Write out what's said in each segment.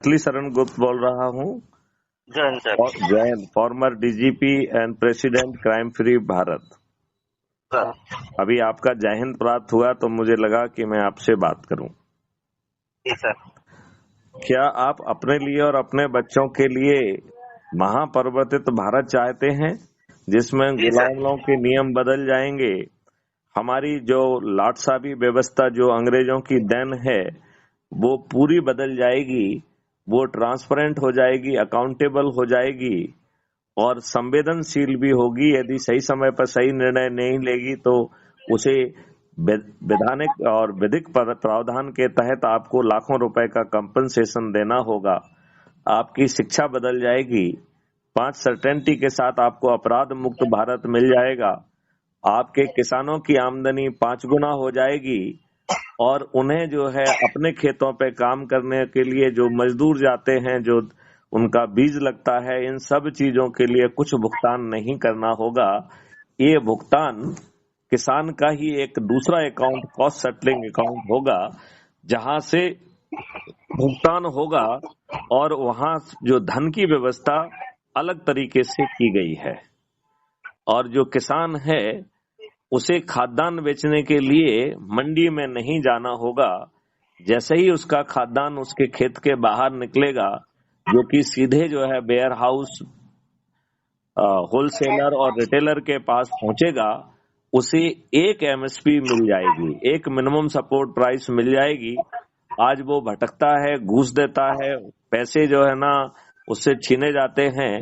असली शरण गुप्त बोल रहा हूँ। जय हिंद सर। जय Hind. Farmer DGP and president crime free Bharat. Sir अभी आपका जय हिंद प्राप्त हुआ तो मुझे लगा कि मैं आपसे बात करूं। जी सर। क्या आप अपने लिए और अपने बच्चों के लिए महापरिवर्तित भारत चाहते हैं, जिसमें गुलामों के नियम बदल जाएंगे, हमारी जो लाटसाबी व्यवस्था जो अंग्रेजों की देन है वो पूरी बदल जाएगी, वो ट्रांसपेरेंट हो जाएगी, अकाउंटेबल हो जाएगी और संवेदनशील भी होगी। यदि सही समय पर सही निर्णय नहीं लेगी तो उसे वैधानिक और विधिक प्रावधान के तहत आपको लाखों रुपए का कंपनसेशन देना होगा। आपकी शिक्षा बदल जाएगी। 5 सर्टेनिटी के साथ आपको अपराध मुक्त भारत मिल जाएगा। आपके किसानों की आमदनी 5 गुना हो जाएगी और उन्हें जो है अपने खेतों पे काम करने के लिए जो मजदूर जाते हैं, जो उनका बीज लगता है, इन सब चीजों के लिए कुछ भुगतान नहीं करना होगा। ये भुगतान किसान का ही एक दूसरा अकाउंट, कॉस्ट सेटलिंग अकाउंट होगा, जहां से भुगतान होगा और वहां जो धन की व्यवस्था अलग तरीके से की गई है। और जो किसान है उसे खाद्यान्न बेचने के लिए मंडी में नहीं जाना होगा। जैसे ही उसका खाद्यान्न उसके खेत के बाहर निकलेगा, जो कि सीधे जो है वेयर हाउस, होलसेलर और रिटेलर के पास पहुंचेगा, उसे एक एमएसपी मिल जाएगी, एक मिनिमम सपोर्ट प्राइस मिल जाएगी। आज वो भटकता है, घूस देता है, पैसे जो है ना उससे छीने जाते हैं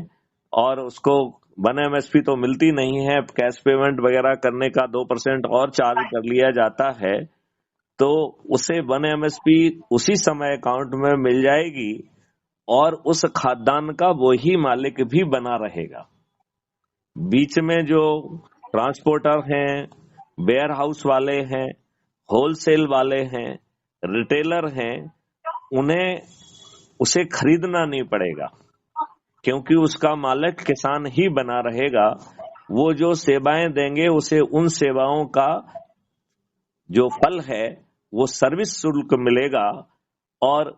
और उसको 1 एमएसपी तो मिलती नहीं है। कैश पेमेंट वगैरह करने का 2% और चार्ज कर लिया जाता है, तो उसे 1 एमएसपी उसी समय अकाउंट में मिल जाएगी और उस खाद्यान्न का वही मालिक भी बना रहेगा। बीच में जो ट्रांसपोर्टर हैं, वेयर हाउस वाले हैं, होलसेल वाले हैं, रिटेलर हैं, उन्हें उसे खरीदना नहीं पड़ेगा, क्योंकि उसका मालिक किसान ही बना रहेगा। वो जो सेवाएं देंगे उसे उन सेवाओं का जो फल है वो सर्विस शुल्क मिलेगा। और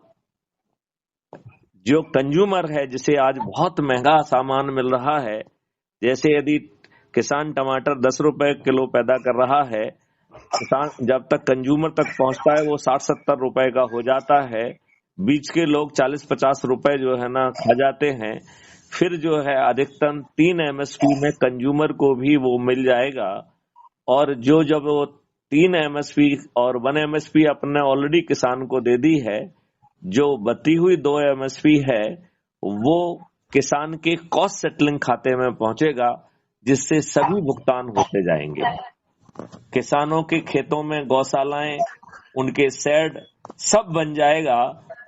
जो कंज्यूमर है, जिसे आज बहुत महंगा सामान मिल रहा है, जैसे यदि किसान टमाटर 10 रुपए किलो पैदा कर रहा है, किसान जब तक कंज्यूमर तक पहुंचता है वो 60-70 रुपए का हो जाता है। बीच के लोग 40-50 रुपए जो है ना खा जाते हैं। फिर जो है अधिकतम 3 एमएसपी में कंज्यूमर को भी वो मिल जाएगा। और जब वो 3 एमएसपी और 1 एमएसपी अपने ऑलरेडी किसान को दे दी है, जो बची हुई 2 एमएसपी है वो किसान के कॉस्ट सेटलिंग खाते में पहुंचेगा, जिससे सभी भुगतान होते जाएंगे। किसानों के खेतों में गौशालाएं, उनके शेड सब बन जाएगा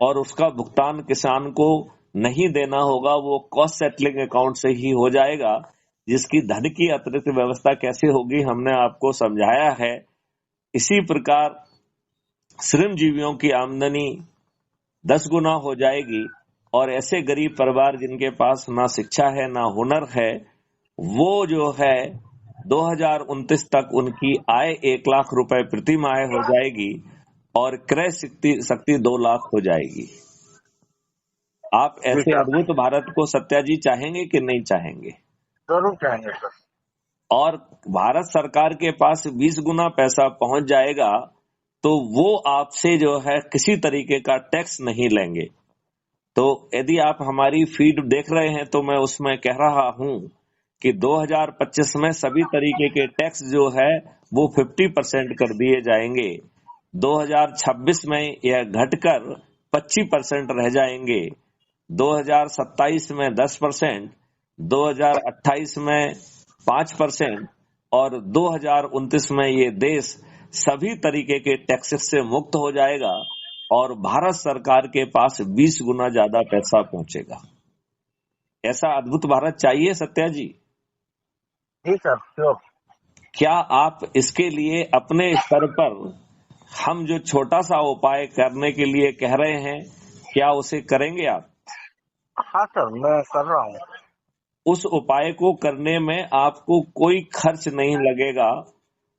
और उसका भुगतान किसान को नहीं देना होगा, वो कॉस्ट सेटलिंग अकाउंट से ही हो जाएगा। जिसकी धन की अतिरिक्त व्यवस्था कैसे होगी हमने आपको समझाया है। इसी प्रकार श्रमजीवियों की आमदनी 10 गुना हो जाएगी और ऐसे गरीब परिवार जिनके पास ना शिक्षा है ना हुनर है, वो जो है 2029 तक उनकी आय 1 लाख रुपए प्रति माह हो जाएगी और क्रय शक्ति 2 लाख हो जाएगी। आप ऐसे अद्भुत भारत को सत्या जी चाहेंगे कि नहीं चाहेंगे? जरूर चाहेंगे सर। और भारत सरकार के पास 20 गुना पैसा पहुंच जाएगा तो वो आपसे जो है किसी तरीके का टैक्स नहीं लेंगे। तो यदि आप हमारी फीड देख रहे हैं तो मैं उसमें कह रहा हूं कि 2025 में सभी तरीके के टैक्स जो है वो 50% कर दिए जाएंगे। 2026 में यह घटकर 25% रह जाएंगे। 2027 में 10%, 2028 में 5% और 2029 में ये देश सभी तरीके के टैक्सेस से मुक्त हो जाएगा और भारत सरकार के पास 20 गुना ज्यादा पैसा पहुंचेगा। ऐसा अद्भुत भारत चाहिए सत्या जी? जी सर, श्योर। क्या आप इसके लिए अपने स्तर पर हम जो छोटा सा उपाय करने के लिए कह रहे हैं, क्या उसे करेंगे आप? हाँ सर, मैं कर रहा हूँ। उस उपाय को करने में आपको कोई खर्च नहीं लगेगा,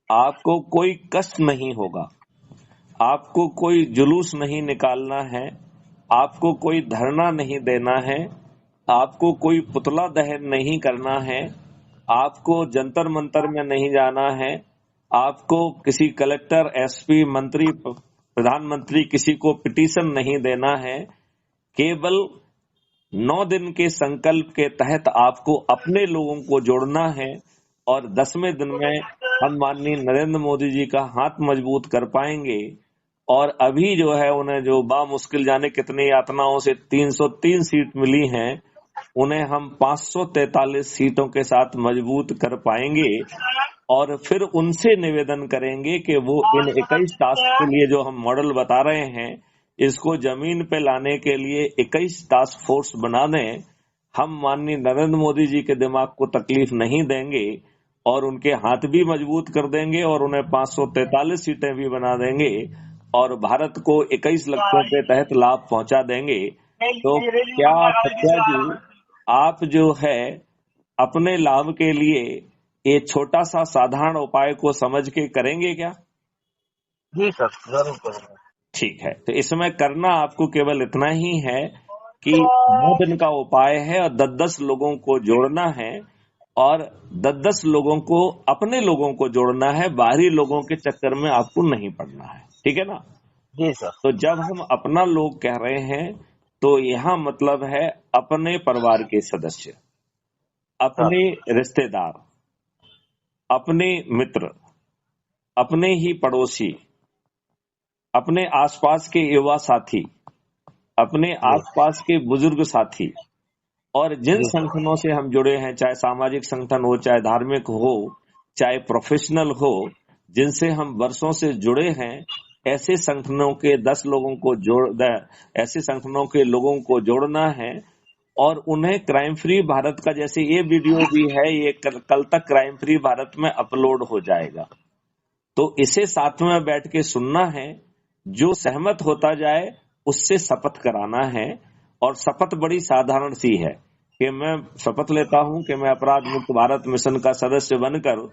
आपको कोई कष्ट नहीं होगा, आपको कोई जुलूस नहीं निकालना है। आपको कोई धरना नहीं देना है, आपको कोई पुतला दहन नहीं करना है, आपको जंतर मंतर में नहीं जाना है, आपको किसी कलेक्टर, एसपी, मंत्री, प्रधानमंत्री किसी को पिटीशन नहीं देना है। केवल 9 दिन के संकल्प के तहत आपको अपने लोगों को जोड़ना है और 10वें दिन में हम माननीय नरेंद्र मोदी जी का हाथ मजबूत कर पाएंगे। और अभी जो है उन्हें जो बामुश्किल जाने कितनी यातनाओं से 303 सीट मिली हैं, उन्हें हम 543 सीटों के साथ मजबूत कर पाएंगे। और फिर उनसे निवेदन करेंगे कि वो इन 21 टास्क के लिए जो हम मॉडल बता रहे हैं, इसको जमीन पे लाने के लिए 21 टास्क फोर्स बना दें। हम माननीय नरेंद्र मोदी जी के दिमाग को तकलीफ नहीं देंगे और उनके हाथ भी मजबूत कर देंगे और उन्हें 543 सीटें भी बना देंगे और भारत को 21 लक्ष्यों के तहत लाभ पहुंचा देंगे। तो क्या सत्या जी, आप जो है अपने लाभ के लिए ये छोटा सा साधारण उपाय को समझ के करेंगे क्या? जी सर, जरूर करूंगा। ठीक है, तो इसमें करना आपको केवल इतना ही है कि 9 दिन का उपाय है और 10-10 लोगों को जोड़ना है और 10-10 लोगों को, अपने लोगों को जोड़ना है, बाहरी लोगों के चक्कर में आपको नहीं पड़ना है। ठीक है ना? जी सर। तो जब हम अपना लोग कह रहे हैं तो यहाँ मतलब है अपने परिवार के सदस्य, अपने रिश्तेदार, अपने मित्र, अपने ही पड़ोसी, अपने आसपास के युवा साथी, अपने आसपास के बुजुर्ग साथी और जिन संगठनों से हम जुड़े हैं, चाहे सामाजिक संगठन हो, चाहे धार्मिक हो, चाहे प्रोफेशनल हो, जिनसे हम वर्षों से जुड़े हैं, ऐसे संगठनों के 10 लोगों को ऐसे संगठनों के लोगों को जोड़ना है और उन्हें क्राइम फ्री भारत का, जैसे ये वीडियो भी है, ये कल तक क्राइम फ्री भारत में अपलोड हो जाएगा, तो इसे साथ में बैठ के सुनना है। जो सहमत होता जाए उससे शपथ कराना है और शपथ बड़ी साधारण सी है कि मैं शपथ लेता हूं कि मैं अपराध मुक्त भारत मिशन का सदस्य बनकर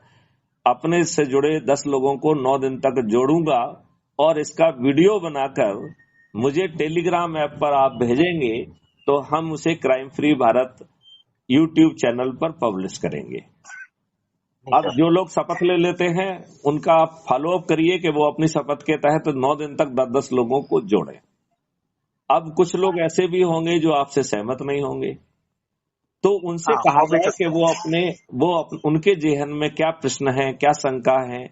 अपने से जुड़े 10 लोगों को 9 दिन तक जोड़ूंगा और इसका वीडियो बनाकर मुझे टेलीग्राम ऐप पर आप भेजेंगे तो हम उसे crime free Bharat YouTube channel पर पब्लिश करेंगे। अब जो लोग शपथ ले लेते हैं उनका आप फॉलो अप करिए कि वो अपनी शपथ के तहत 9 दिन तक 10-10 लोगों को जोड़े। अब कुछ लोग ऐसे भी होंगे जो आपसे सहमत नहीं होंगे, तो उनसे कहा जाए कि उनके जेहन में क्या प्रश्न है, क्या शंका है,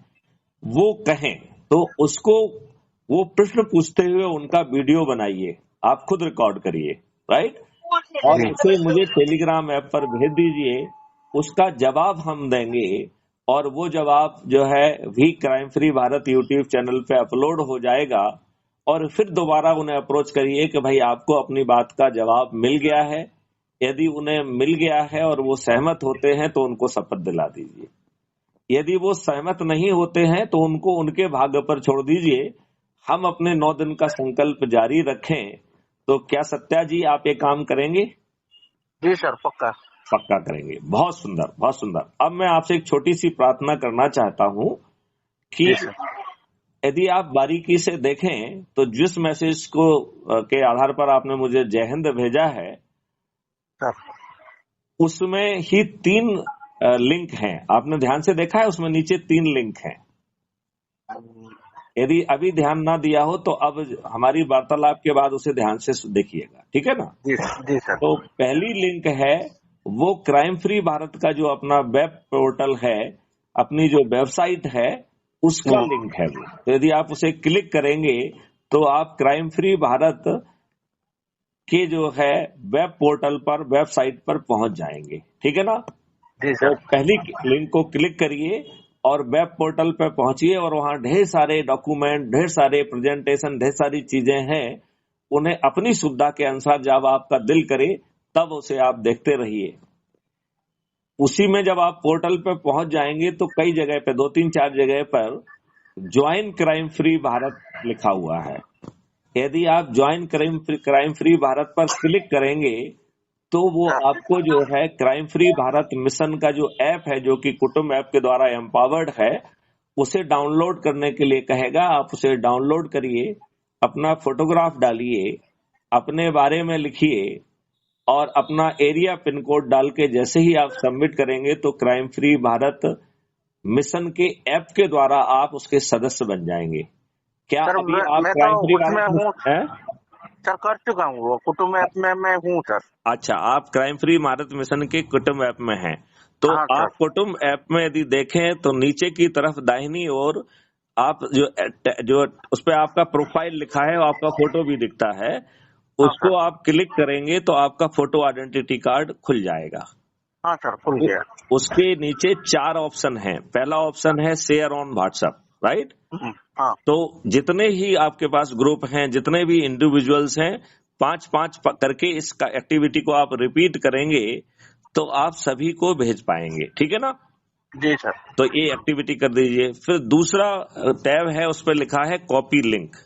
वो कहें, तो उसको वो प्रश्न पूछते हुए उनका वीडियो बनाइए, आप खुद रिकॉर्ड करिए, राइट, और उसे मुझे टेलीग्राम ऐप पर भेज दीजिए। उसका जवाब हम देंगे और वो जवाब जो है भी crime free Bharat YouTube channel पे अपलोड हो जाएगा और फिर दोबारा उन्हें अप्रोच करिए कि भाई आपको अपनी बात का जवाब मिल गया है। यदि उन्हें मिल गया है और वो सहमत होते हैं तो उनको शपथ दिला दीजिए। यदि वो सहमत नहीं होते हैं तो उनको उनके भाग्य पर छोड़ दीजिए। हम अपने 9 दिन का संकल्प जारी रखें। तो क्या सत्या जी आप ये काम करेंगे? जी सर, पक्का पक्का करेंगे। बहुत सुंदर, बहुत सुंदर। अब मैं आपसे एक छोटी सी प्रार्थना करना चाहता हूं कि यदि आप बारीकी से देखें तो जिस मैसेज को के आधार पर आपने मुझे जय हिंद भेजा है सर, उसमें ही 3 लिंक हैं। आपने ध्यान से देखा है? उसमें नीचे 3 लिंक हैं। यदि अभी ध्यान ना दिया हो तो अब हमारी वार्तालाप के बाद उसे ध्यान से देखिएगा, ठीक है ना? जी सर। तो पहली लिंक है वो क्राइम फ्री भारत का जो अपना वेब पोर्टल है, अपनी जो वेबसाइट है, उसका लिंक है वो। तो यदि आप उसे क्लिक करेंगे तो आप क्राइम फ्री भारत के जो है वेब पोर्टल पर, वेबसाइट पर पहुंच जाएंगे, ठीक है ना? तो पहली लिंक को क्लिक करिए और वेब पोर्टल पर पहुंचिए और वहां ढेर सारे डॉक्यूमेंट, ढेर सारे प्रेजेंटेशन, ढेर सारी चीजें हैं। उन्हें अपनी सुविधा के अनुसार जब आपका दिल करे तब उसे आप देखते रहिए। उसी में जब आप पोर्टल पर पहुंच जाएंगे तो कई जगह पे, 2-3-4 जगह पर ज्वाइन क्राइम फ्री भारत लिखा हुआ है। यदि आप ज्वाइन क्राइम फ्री भारत पर क्लिक करेंगे तो वो आपको जो है क्राइम फ्री भारत मिशन का जो ऐप है, जो कि कुटुंब ऐप के द्वारा एम्पावर्ड है, उसे डाउनलोड करने के लिए कहेगा। आप उसे डाउनलोड करिए, अपना फोटोग्राफ डालिए अपने बारे में लिखिए और अपना एरिया पिन कोड डाल के जैसे ही आप सबमिट करेंगे तो क्राइम फ्री भारत मिशन के ऐप के द्वारा आप उसके सदस्य बन जाएंगे। क्या सर अभी आप मैं तो क्राइम फ्री उसमें भारत हूँ हैं? सर, कर चुका हूँ, वो कुटुंब ऐप में मैं हूँ सर। अच्छा, आप क्राइम फ्री भारत मिशन के कुटुंब ऐप में हैं। तो हाँ सर। आप कुटुंब ऐप में यदि देखें तो नीचे की तरफ दाहिनी ओर आप जो उस पे आपका प्रोफाइल लिखा है, आपका फोटो भी दिखता है, हाँ उसको सर। आप क्लिक करेंगे तो आपका फोटो आइडेंटिटी कार्ड खुल जाएगा। हाँ सर, खुल तो गया। उसके नीचे 4 ऑप्शन हैं। पहला ऑप्शन है शेयर ऑन व्हाट्सएप, राइट? हाँ तो जितने ही आपके पास ग्रुप हैं, जितने भी इंडिविजुअल्स हैं, 5-5 करके इस एक्टिविटी को आप रिपीट करेंगे तो आप सभी को भेज पाएंगे, ठीक है ना? जी सर। तो ये एक्टिविटी कर दीजिए। फिर दूसरा टैब है, उस पर लिखा है कॉपी लिंक,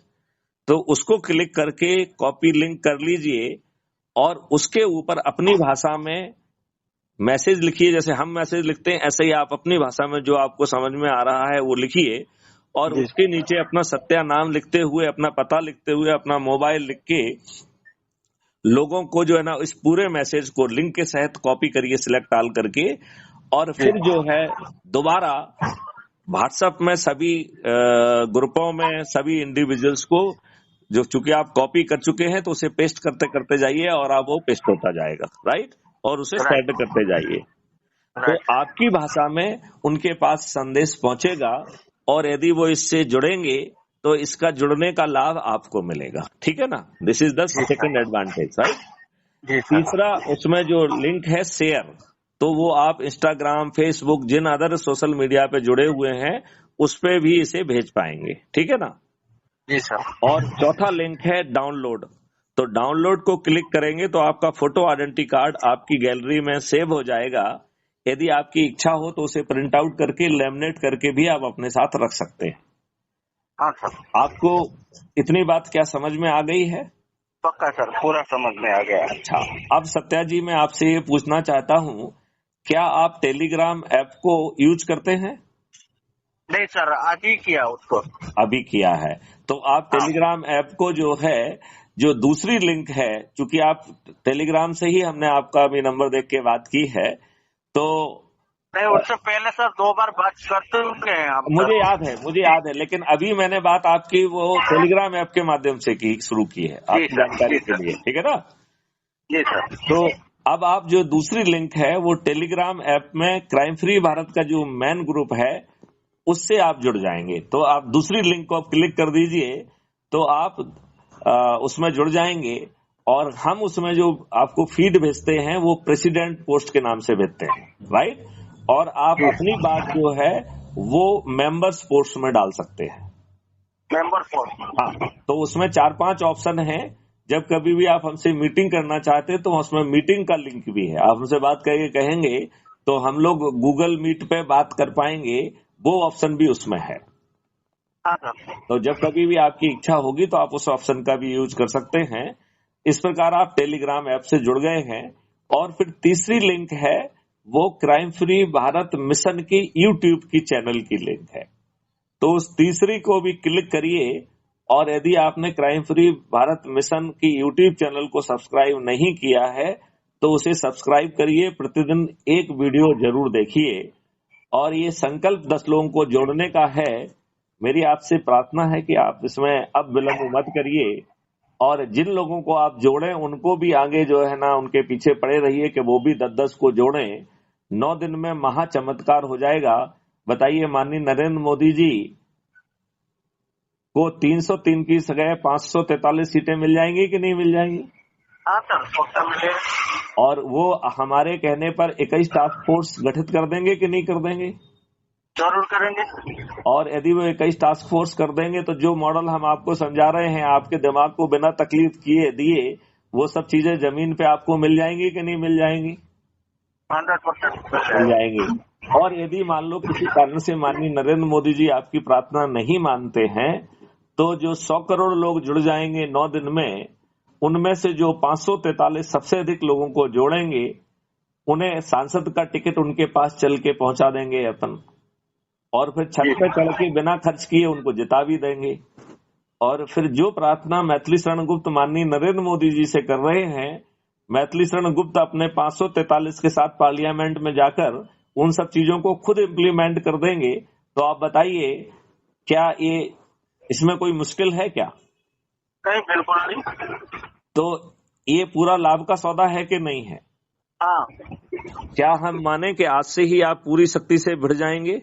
तो उसको क्लिक करके कॉपी लिंक कर लीजिए और उसके ऊपर अपनी भाषा में मैसेज लिखिए। जैसे हम मैसेज लिखते हैं ऐसे ही आप अपनी भाषा में जो आपको समझ में आ रहा है वो लिखिए और जी उसके नीचे अपना सत्या नाम लिखते हुए, अपना पता लिखते हुए, अपना मोबाइल लिख के लोगों को जो है ना इस पूरे मैसेज को लिंक के सहित कॉपी करिए सिलेक्ट ऑल करके, और जी फिर जो है दोबारा व्हाट्सएप में सभी ग्रुपों में सभी इंडिविजुअल्स को, जो चूंकि आप कॉपी कर चुके हैं तो उसे पेस्ट करते करते जाइए और आप वो पेस्ट होता जाएगा, राइट? और उसे सेंड राइट करते जाइए। तो राइट। आपकी भाषा में उनके पास संदेश पहुंचेगा और यदि वो इससे जुड़ेंगे तो इसका जुड़ने का लाभ आपको मिलेगा, ठीक है ना? दिस इज द जी सेकंड सर। Advantage, right? जी सर। तीसरा उसमें जो लिंक है शेयर, तो वो आप इंस्टाग्राम, फेसबुक, जिन अदर सोशल मीडिया पे जुड़े हुए हैं उस पे भी इसे भेज पाएंगे, ठीक है ना? जी सर। और चौथा लिंक है डाउनलोड। तो डाउनलोड को क्लिक करेंगे तो आपका फोटो आइडेंटिटी कार्ड आपकी गैलरी में सेव हो जाएगा। यदि आपकी इच्छा हो तो उसे प्रिंट आउट करके लैमिनेट करके भी आप अपने साथ रख सकते हैं। हाँ सर। आपको इतनी बात क्या समझ में आ गई है? पक्का सर, पूरा समझ में आ गया। अच्छा, अब सत्या जी मैं आपसे ये पूछना चाहता हूँ, क्या आप टेलीग्राम ऐप को यूज करते हैं? नहीं सर, आज ही किया उसको। अभी किया है। तो आप हाँ। टेलीग्राम ऐप को जो है, जो दूसरी लिंक है, चूंकि आप टेलीग्राम से ही हमने आपका अभी नंबर देख के बात की है, तो नहीं, उससे पहले सर 2 बार बात कर चुके हैं हम सर। मुझे याद है, लेकिन अभी मैंने बात आपकी वो टेलीग्राम ऐप के माध्यम से की शुरू की है, जी आपकी सर। जानकारी जी के सर। लिए, ठीक है ना? जी सर। तो अब आप जो दूसरी लिंक है वो टेलीग्राम ऐप में क्राइम फ्री भारत का जो मेन ग्रुप है उससे आप जुड़ जाएंगे। तो आप दूसरी लिंक को आप क्लिक कर दीजिए तो आप उसमें जुड़ जाएंगे और हम उसमें जो आपको फीड भेजते हैं वो प्रेसिडेंट पोस्ट के नाम से भेजते हैं, राइट? और आप अपनी बात जो है वो मेंबर्स पोस्ट में डाल सकते हैं। Member phone. हाँ, तो उसमें 4-5 ऑप्शन हैं। जब कभी भी आप हमसे मीटिंग करना चाहते हैं तो उसमें मीटिंग का लिंक भी है। आप हमसे बात करके कहेंगे तो हम लोग गूगल मीट पे बात कर पाएंगे, वो ऑप्शन भी उसमें है। हाँ सर। तो जब कभी भी आपकी इच्छा होगी तो आप उस ऑप्शन का भी यूज कर सकते हैं। इस प्रकार आप टेलीग्राम ऐप से जुड़ गए हैं। और फिर तीसरी लिंक है वो क्राइम फ्री भारत मिशन की यूट्यूब की चैनल की लिंक है। तो उस तीसरी को भी क्लिक करिए और यदि आपने क्राइम फ्री भारत मिशन की यूट्यूब चैनल को सब्सक्राइब नहीं किया है तो उसे सब्सक्राइब करिए। प्रतिदिन एक वीडियो जरूर देखिए और ये संकल्प 10 लोगों को जोड़ने का है। मेरी आपसे प्रार्थना है कि आप इसमें अब विलंब मत करिए और जिन लोगों को आप जोड़ें उनको भी आगे जो है ना उनके पीछे पड़े रहिए कि वो भी 10-10 को जोड़ें। 9 दिन में महा चमत्कार हो जाएगा। बताइए, माननीय नरेंद्र मोदी जी को 303 की जगह 543 सीटें मिल जाएंगी कि नहीं मिल जाएंगी? हाँ सर, पक्का मिले। और वो हमारे कहने पर 21 टास्क फोर्स गठित कर देंगे कि नहीं कर देंगे? जरूर करेंगे। और यदि वो 21 टास्क फोर्स कर देंगे तो जो मॉडल हम आपको समझा रहे हैं आपके दिमाग को बिना तकलीफ किए दिए वो सब चीजें जमीन पे आपको मिल जाएंगी कि नहीं मिल जाएंगी? 100% मिल जाएंगी। और यदि मान लो किसी कारण से माननीय नरेंद्र मोदी जी आपकी प्रार्थना नहीं मानते हैं तो जो 100 करोड़ लोग जुड़ जाएंगे 9 दिन में, उनमें से जो 543 सबसे अधिक लोगों को जोड़ेंगे उन्हें सांसद का टिकट उनके पास चल के पहुंचा देंगे अपन, और फिर छत पे चढ़ के बिना खर्च किए उनको जिता भी देंगे। और फिर जो प्रार्थना मैथिली शरण गुप्त माननीय नरेंद्र मोदी जी से कर रहे हैं, मैथिली शरण गुप्त अपने 543 के साथ पार्लियामेंट में जाकर उन सब चीजों को खुद इम्प्लीमेंट कर देंगे। तो आप बताइए, क्या ये इसमें कोई मुश्किल है क्या? नहीं, बिल्कुल नहीं। तो ये पूरा लाभ का सौदा है कि नहीं है? हाँ। क्या हम माने कि आज से ही आप पूरी शक्ति से भिड़ जाएंगे?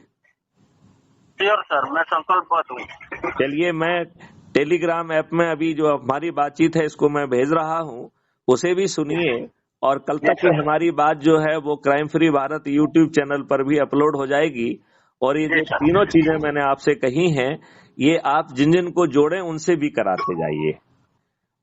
श्योर सर, मैं संकल्पबद्ध हूँ। चलिए, मैं टेलीग्राम ऐप में अभी जो हमारी बातचीत है इसको मैं भेज रहा हूँ, उसे भी सुनिए और कल तक की हमारी बात जो है वो crime free Bharat YouTube channel पर भी अपलोड हो जाएगी। और ये जो तीनों चीजें मैंने आपसे कही हैं, ये आप जिन जिन को जोड़े उनसे भी कराते जाइए,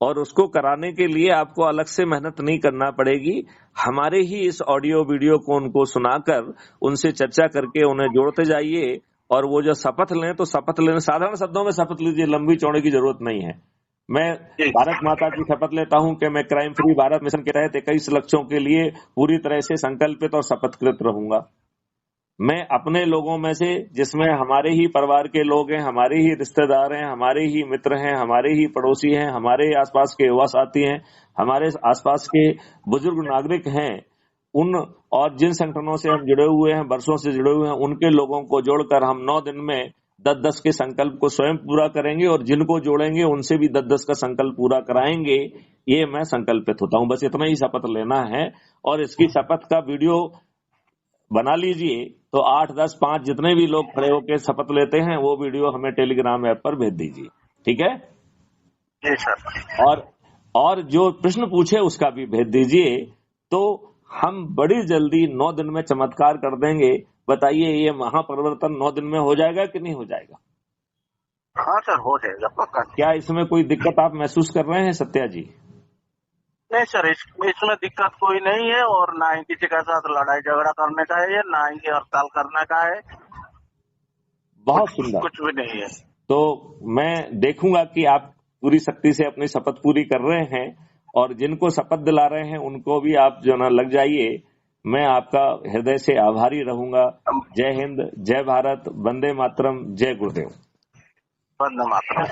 और उसको कराने के लिए आपको अलग से मेहनत नहीं करना पड़ेगी। हमारे ही इस ऑडियो वीडियो को उनको सुनाकर उनसे चर्चा करके उन्हें जोड़ते जाइए। और वो जो शपथ लें तो शपथ लेने साधारण शब्दों में शपथ लीजिए, लंबी चौड़े की जरूरत नहीं है। मैं भारत माता की शपथ लेता हूं कि मैं क्राइम फ्री भारत मिशन के तहत 21 लक्ष्यों के लिए पूरी तरह से संकल्पित और शपथकृत रहूंगा। मैं अपने लोगों में से, जिसमें हमारे ही परिवार के लोग हैं, हमारे ही रिश्तेदार हैं, हमारे ही मित्र हैं, हमारे ही पड़ोसी हैं, हमारे आसपास के युवा साथी हैं, हमारे आसपास के बुजुर्ग नागरिक हैं, उन और जिन संगठनों से हम जुड़े हुए हैं, वर्षों से जुड़े हुए हैं, उनके लोगों को जोड़कर हम 9 दिन में 10-10 के संकल्प को स्वयं पूरा करेंगे और जिनको जोड़ेंगे उनसे भी 10-10 का संकल्प पूरा कराएंगे। ये मैं संकल्पित होता हूं। बस इतना ही शपथ लेना है और इसकी शपथ का वीडियो बना लीजिए। तो 8, 10, 5 जितने भी लोग खड़े होकर शपथ लेते हैं वो वीडियो हमें टेलीग्राम ऐप पर भेज दीजिए, ठीक है? जी सर। और जो प्रश्न पूछे उसका भी भेज दीजिए, तो हम बड़ी जल्दी 9 दिन में चमत्कार कर देंगे। बताइए, ये महापरिवर्तन 9 दिन में हो जाएगा कि नहीं हो जाएगा? हाँ सर, हो जाएगा पक्का। क्या इसमें कोई दिक्कत आप महसूस कर रहे हैं सत्या जी? नहीं सर, इसमें दिक्कत कोई नहीं है, और ना ही किसी के साथ लड़ाई झगड़ा करने का है, ना ही हड़ताल करने का है। बहुत सुंदर। कुछ भी नहीं है। तो मैं देखूंगा कि आप पूरी शक्ति से अपनी शपथ पूरी कर रहे हैं, और जिनको शपथ दिला रहे हैं उनको भी आप जो ना लग जाइए। मैं आपका हृदय से आभारी रहूंगा। जय हिंद, जय भारत, वंदे मातरम, जय गुरुदेव। वंदे मातरम।